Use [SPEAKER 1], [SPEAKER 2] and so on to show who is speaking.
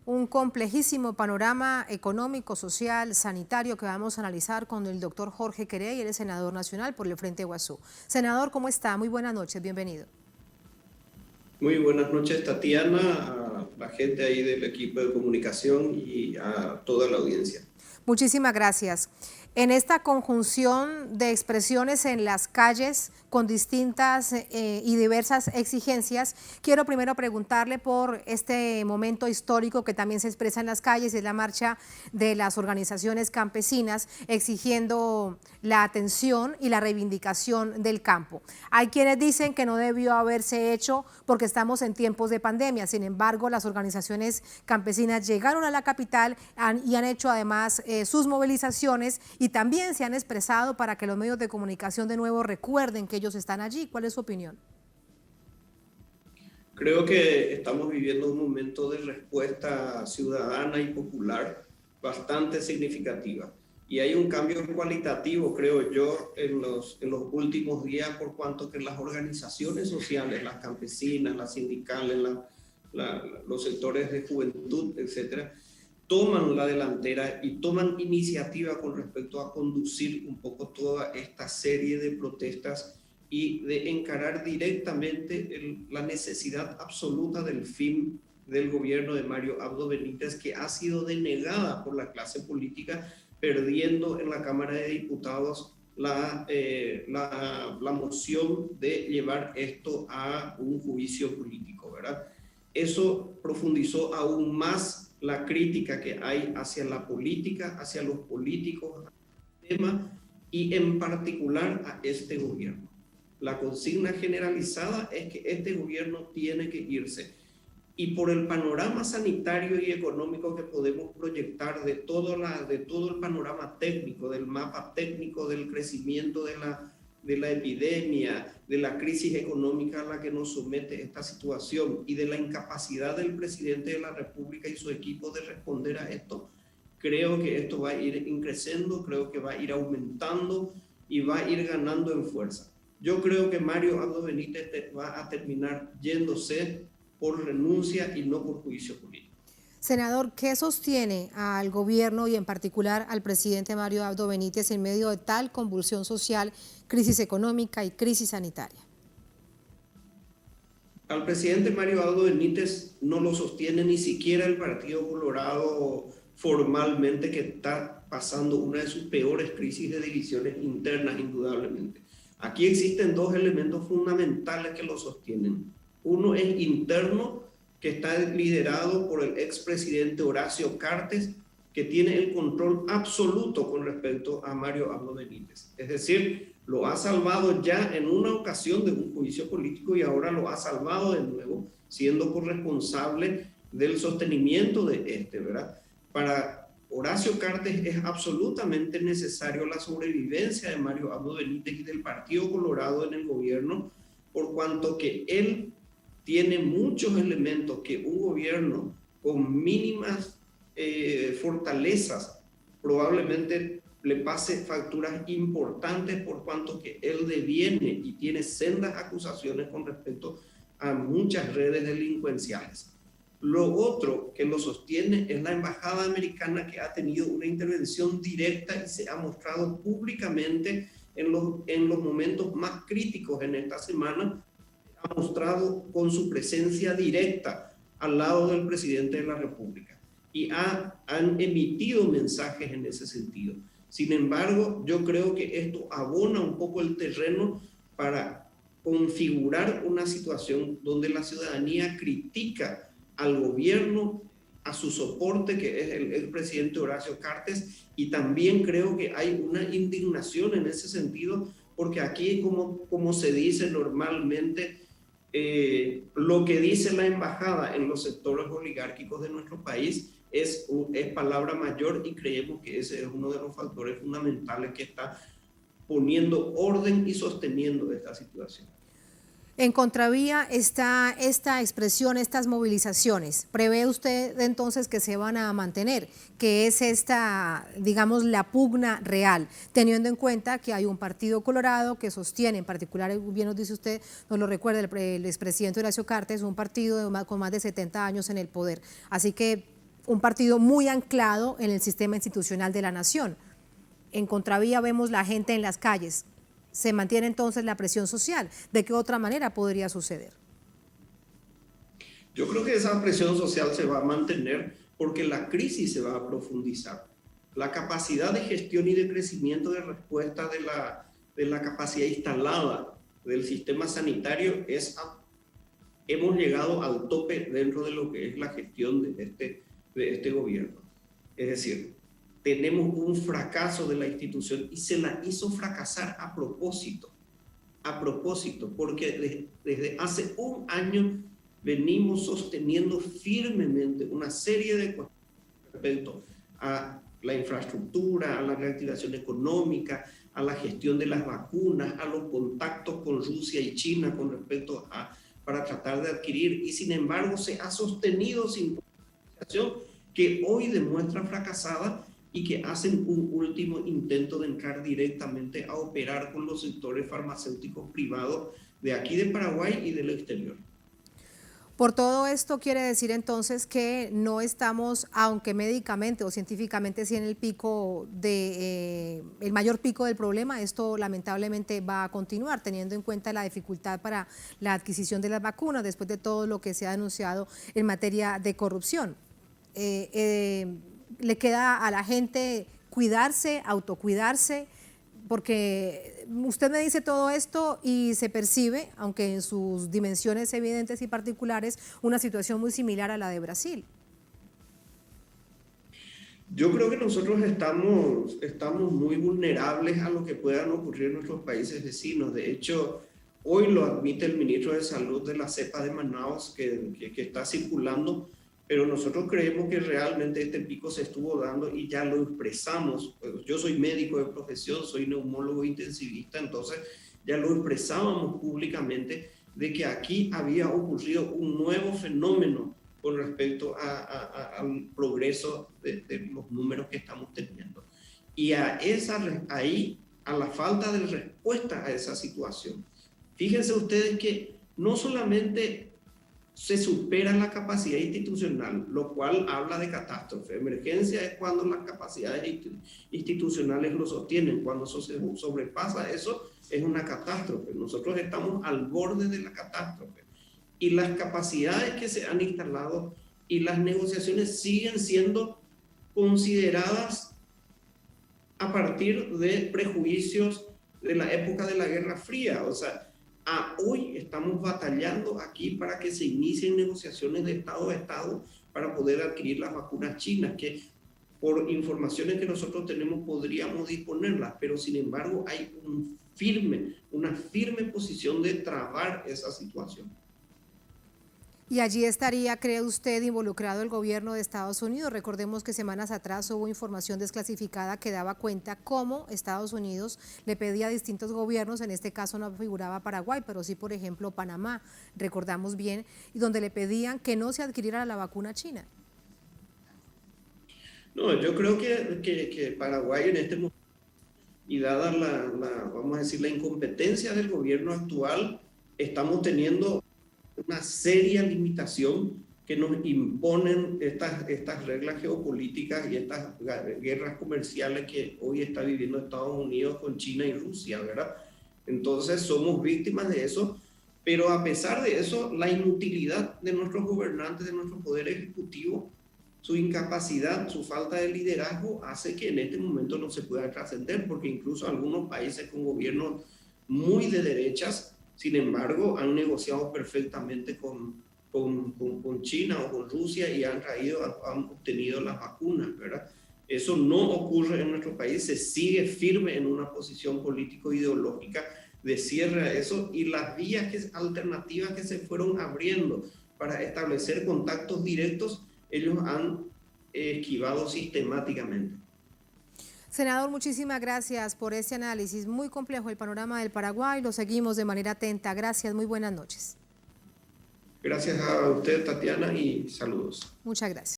[SPEAKER 1] Un complejísimo panorama económico, social, sanitario que vamos a analizar con el doctor Jorge Querey, él es senador nacional por el Frente Guasú. Senador, ¿cómo está? Muy buenas noches, bienvenido.
[SPEAKER 2] Muy buenas noches, Tatiana, a la gente ahí del equipo de comunicación y a toda la audiencia.
[SPEAKER 1] Muchísimas gracias. En esta conjunción de expresiones en las calles con distintas y diversas exigencias, quiero primero preguntarle por este momento histórico que también se expresa en las calles, es la marcha de las organizaciones campesinas exigiendo la atención y la reivindicación del campo. Hay quienes dicen que no debió haberse hecho porque estamos en tiempos de pandemia, sin embargo, las organizaciones campesinas llegaron a la capital y han hecho además sus movilizaciones y también se han expresado para que los medios de comunicación de nuevo recuerden que ellos están allí. ¿Cuál es su opinión?
[SPEAKER 2] Creo que estamos viviendo un momento de respuesta ciudadana y popular bastante significativa. Y hay un cambio cualitativo, creo yo, en los últimos días, por cuanto que las organizaciones sociales, las campesinas, las sindicales, los sectores de juventud, etcétera, toman la delantera y toman iniciativa con respecto a conducir un poco toda esta serie de protestas y de encarar directamente la necesidad absoluta del fin del gobierno de Mario Abdo Benítez, que ha sido denegada por la clase política, perdiendo en la Cámara de Diputados la moción de llevar esto a un juicio político, ¿verdad? Eso profundizó aún más la crítica que hay hacia la política, hacia los políticos, tema y en particular a este gobierno. La consigna generalizada es que este gobierno tiene que irse. Y por el panorama sanitario y económico que podemos proyectar de todo el panorama técnico, del mapa técnico del crecimiento de la epidemia, de la crisis económica a la que nos somete esta situación y de la incapacidad del presidente de la República y su equipo de responder a esto, creo que esto va a ir creciendo, creo que va a ir aumentando y va a ir ganando en fuerza. Yo creo que Mario Abdo Benítez va a terminar yéndose por renuncia y no por juicio político.
[SPEAKER 1] Senador, ¿qué sostiene al gobierno y en particular al presidente Mario Abdo Benítez en medio de tal convulsión social, crisis económica y crisis sanitaria?
[SPEAKER 2] Al presidente Mario Abdo Benítez no lo sostiene ni siquiera el Partido Colorado formalmente, que está pasando una de sus peores crisis de divisiones internas, indudablemente. Aquí existen dos elementos fundamentales que lo sostienen. Uno es interno, que está liderado por el expresidente Horacio Cartes, que tiene el control absoluto con respecto a Mario Abdo Benítez. Es decir, lo ha salvado ya en una ocasión de un juicio político y ahora lo ha salvado de nuevo, siendo corresponsable del sostenimiento de este, ¿verdad? Para Horacio Cartes es absolutamente necesario la sobrevivencia de Mario Abdo Benítez y del Partido Colorado en el gobierno, por cuanto que él tiene muchos elementos que un gobierno con mínimas fortalezas probablemente le pase facturas importantes, por cuanto que él deviene y tiene sendas acusaciones con respecto a muchas redes delincuenciales. Lo otro que lo sostiene es la embajada americana, que ha tenido una intervención directa y se ha mostrado públicamente en los momentos más críticos en esta semana, ha mostrado con su presencia directa al lado del presidente de la República y han emitido mensajes en ese sentido. Sin embargo, yo creo que esto abona un poco el terreno para configurar una situación donde la ciudadanía critica al gobierno, a su soporte, que es el presidente Horacio Cartes, y también creo que hay una indignación en ese sentido, porque aquí, como se dice normalmente, lo que dice la embajada en los sectores oligárquicos de nuestro país es palabra mayor, y creemos que ese es uno de los factores fundamentales que está poniendo orden y sosteniendo esta situación.
[SPEAKER 1] En contravía está esta expresión, estas movilizaciones. ¿Prevé usted entonces que se van a mantener? Que es esta, digamos, la pugna real, teniendo en cuenta que hay un partido colorado que sostiene, en particular, bien nos dice usted, nos lo recuerda el expresidente Horacio Cartes, un partido con más de 70 años en el poder. Así que un partido muy anclado en el sistema institucional de la nación. En contravía vemos la gente en las calles. ¿Se mantiene entonces la presión social? ¿De qué otra manera podría suceder?
[SPEAKER 2] Yo creo que esa presión social se va a mantener porque la crisis se va a profundizar. La capacidad de gestión y de crecimiento de respuesta de la capacidad instalada del sistema sanitario hemos llegado al tope dentro de lo que es la gestión de este gobierno. Es decir, tenemos un fracaso de la institución y se la hizo fracasar a propósito, porque desde hace un año venimos sosteniendo firmemente una serie de cuestiones respecto a la infraestructura, a la reactivación económica, a la gestión de las vacunas, a los contactos con Rusia y China con respecto para tratar de adquirir, y sin embargo se ha sostenido sin situación que hoy demuestra fracasada y que hacen un último intento de entrar directamente a operar con los sectores farmacéuticos privados de aquí de Paraguay y del exterior.
[SPEAKER 1] Por todo esto quiere decir entonces que no estamos, aunque médicamente o científicamente sí en el pico el mayor pico del problema, esto lamentablemente va a continuar, teniendo en cuenta la dificultad para la adquisición de las vacunas después de todo lo que se ha denunciado en materia de corrupción. Le queda a la gente cuidarse, autocuidarse, porque usted me dice todo esto y se percibe, aunque en sus dimensiones evidentes y particulares, una situación muy similar a la de Brasil.
[SPEAKER 2] Yo creo que nosotros estamos muy vulnerables a lo que puedan ocurrir en nuestros países vecinos. De hecho, hoy lo admite el ministro de Salud de la cepa de Manaus que está circulando, pero nosotros creemos que realmente este pico se estuvo dando y ya lo expresamos. Yo soy médico de profesión, soy neumólogo intensivista, entonces ya lo expresábamos públicamente de que aquí había ocurrido un nuevo fenómeno con respecto al progreso de los números que estamos teniendo. Y a la falta de respuesta a esa situación. Fíjense ustedes que no solamente se supera la capacidad institucional, lo cual habla de catástrofe. Emergencia es cuando las capacidades institucionales lo sostienen. Cuando eso se sobrepasa, eso es una catástrofe. Nosotros estamos al borde de la catástrofe. Y las capacidades que se han instalado y las negociaciones siguen siendo consideradas a partir de prejuicios de la época de la Guerra Fría. O sea, hoy estamos batallando aquí para que se inicien negociaciones de Estado a Estado para poder adquirir las vacunas chinas, que por informaciones que nosotros tenemos podríamos disponerlas, pero sin embargo hay una firme posición de trabar esa situación.
[SPEAKER 1] Y allí estaría, ¿cree usted, involucrado el gobierno de Estados Unidos? Recordemos que semanas atrás hubo información desclasificada que daba cuenta cómo Estados Unidos le pedía a distintos gobiernos, en este caso no figuraba Paraguay, pero sí, por ejemplo, Panamá, recordamos bien, y donde le pedían que no se adquiriera la vacuna china.
[SPEAKER 2] No, yo creo que Paraguay en este momento, y dada vamos a decir, la incompetencia del gobierno actual, estamos teniendo una seria limitación que nos imponen estas reglas geopolíticas y estas guerras comerciales que hoy está viviendo Estados Unidos con China y Rusia, ¿verdad? Entonces somos víctimas de eso, pero a pesar de eso, la inutilidad de nuestros gobernantes, de nuestro poder ejecutivo, su incapacidad, su falta de liderazgo hace que en este momento no se pueda trascender, porque incluso algunos países con gobiernos muy de derechas, sin embargo, han negociado perfectamente con China o con Rusia y han obtenido las vacunas, ¿verdad? Eso no ocurre en nuestro país, se sigue firme en una posición político-ideológica de cierre a eso, y las vías alternativas que se fueron abriendo para establecer contactos directos, ellos han esquivado sistemáticamente.
[SPEAKER 1] Senador, muchísimas gracias por este análisis. Muy complejo el panorama del Paraguay, lo seguimos de manera atenta. Gracias, muy buenas noches.
[SPEAKER 2] Gracias a usted, Tatiana, y saludos.
[SPEAKER 1] Muchas gracias.